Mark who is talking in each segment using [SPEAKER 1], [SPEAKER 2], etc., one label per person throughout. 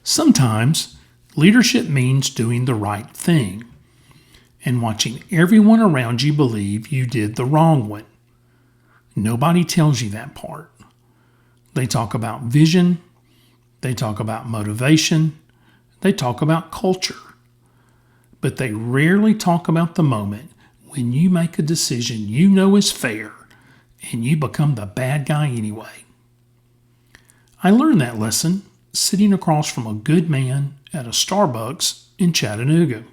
[SPEAKER 1] Sometimes leadership means doing the right thing and watching everyone around you believe you did the wrong one. Nobody tells you that part. They talk about vision, they talk about motivation, they talk about culture. But they rarely talk about the moment when you make a decision you know is fair and you become the bad guy anyway. I learned that lesson sitting across from a good man at a Starbucks in Chattanooga.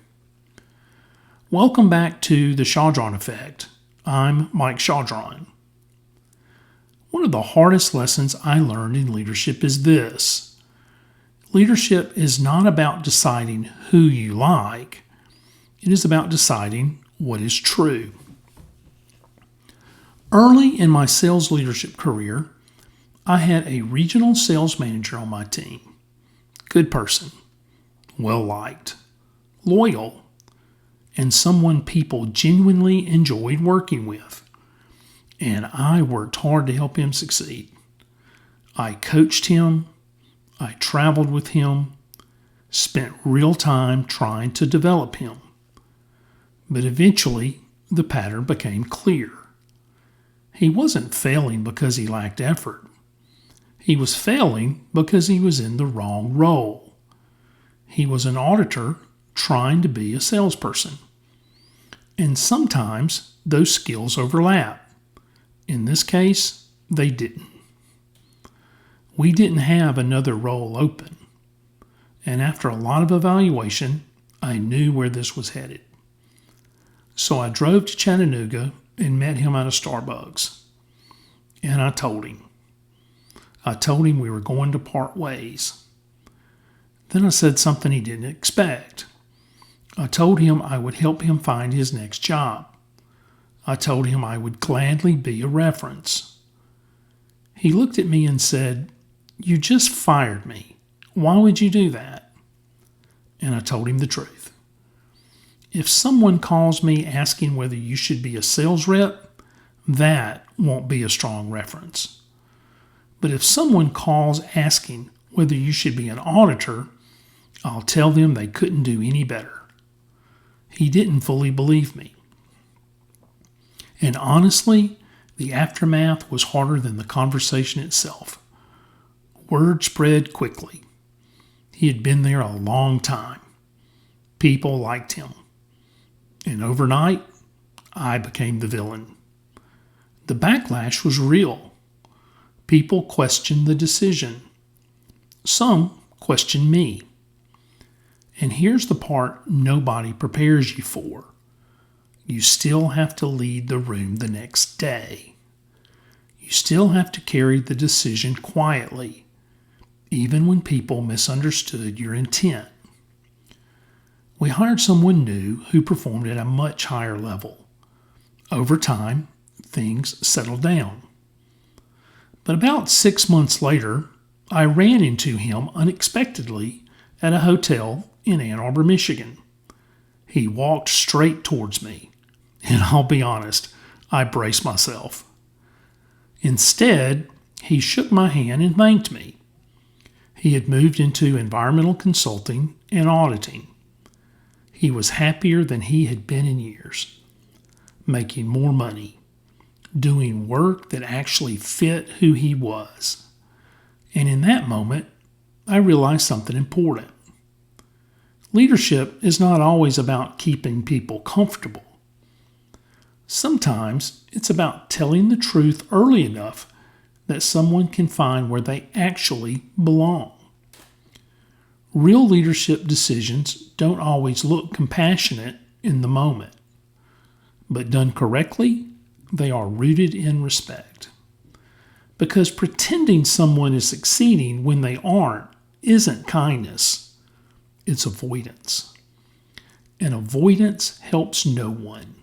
[SPEAKER 1] Welcome back to the Chaudron Effect. I'm Mike Chaudron. One of the hardest lessons I learned in leadership is this. Leadership is not about deciding who you like. It is about deciding what is true. Early in my sales leadership career, I had a regional sales manager on my team. Good person, well-liked, loyal, and someone people genuinely enjoyed working with. And I worked hard to help him succeed. I coached him, I traveled with him, spent real time trying to develop him. But eventually, the pattern became clear. He wasn't failing because he lacked effort. He was failing because he was in the wrong role. He was an auditor trying to be a salesperson. And sometimes those skills overlap. In this case, they didn't. We didn't have another role open. And after a lot of evaluation, I knew where this was headed. So I drove to Chattanooga and met him at a Starbucks. And I told him. We were going to part ways. Then I said something he didn't expect. I told him I would help him find his next job. I told him I would gladly be a reference. He looked at me and said, "You just fired me. Why would you do that?" And I told him the truth. If someone calls me asking whether you should be a sales rep, that won't be a strong reference. But if someone calls asking whether you should be an auditor, I'll tell them they couldn't do any better. He didn't fully believe me. And honestly, the aftermath was harder than the conversation itself. Word spread quickly. He had been there a long time. People liked him. And overnight, I became the villain. The backlash was real. People questioned the decision. Some questioned me. And here's the part nobody prepares you for. You still have to lead the room the next day. You still have to carry the decision quietly, even when people misunderstood your intent. We hired someone new who performed at a much higher level. Over time, things settled down. But about 6 months later, I ran into him unexpectedly at a hotel in Ann Arbor, Michigan. He walked straight towards me, and I'll be honest, I braced myself. Instead, he shook my hand and thanked me. He had moved into environmental consulting and auditing. He was happier than he had been in years, making more money, doing work that actually fit who he was. And in that moment, I realized something important. Leadership is not always about keeping people comfortable. Sometimes it's about telling the truth early enough that someone can find where they actually belong. Real leadership decisions don't always look compassionate in the moment, but done correctly, they are rooted in respect. Because pretending someone is succeeding when they aren't isn't kindness, it's avoidance. And avoidance helps no one.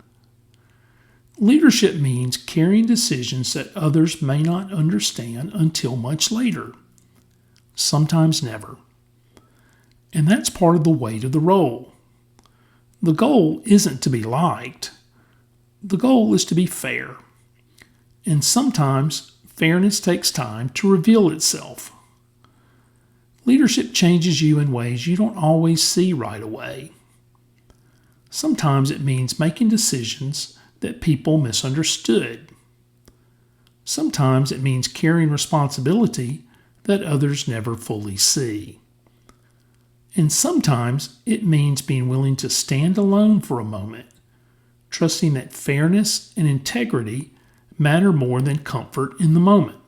[SPEAKER 1] Leadership means carrying decisions that others may not understand until much later, sometimes never. And that's part of the weight of the role. The goal isn't to be liked. The goal is to be fair. And sometimes fairness takes time to reveal itself. Leadership changes you in ways you don't always see right away. Sometimes it means making decisions that people misunderstood. Sometimes it means carrying responsibility that others never fully see. And sometimes it means being willing to stand alone for a moment, trusting that fairness and integrity matter more than comfort in the moment.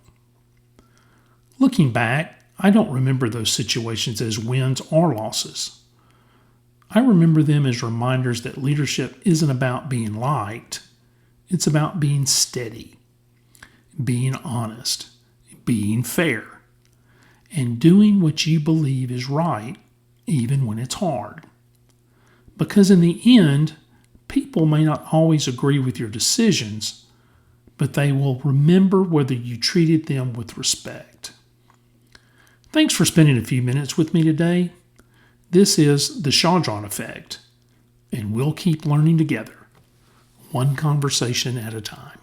[SPEAKER 1] Looking back, I don't remember those situations as wins or losses. I remember them as reminders that leadership isn't about being liked, it's about being steady, being honest, being fair, and doing what you believe is right, even when it's hard. Because in the end, people may not always agree with your decisions, but they will remember whether you treated them with respect. Thanks for spending a few minutes with me today. This is the Chaudron Effect, and we'll keep learning together, one conversation at a time.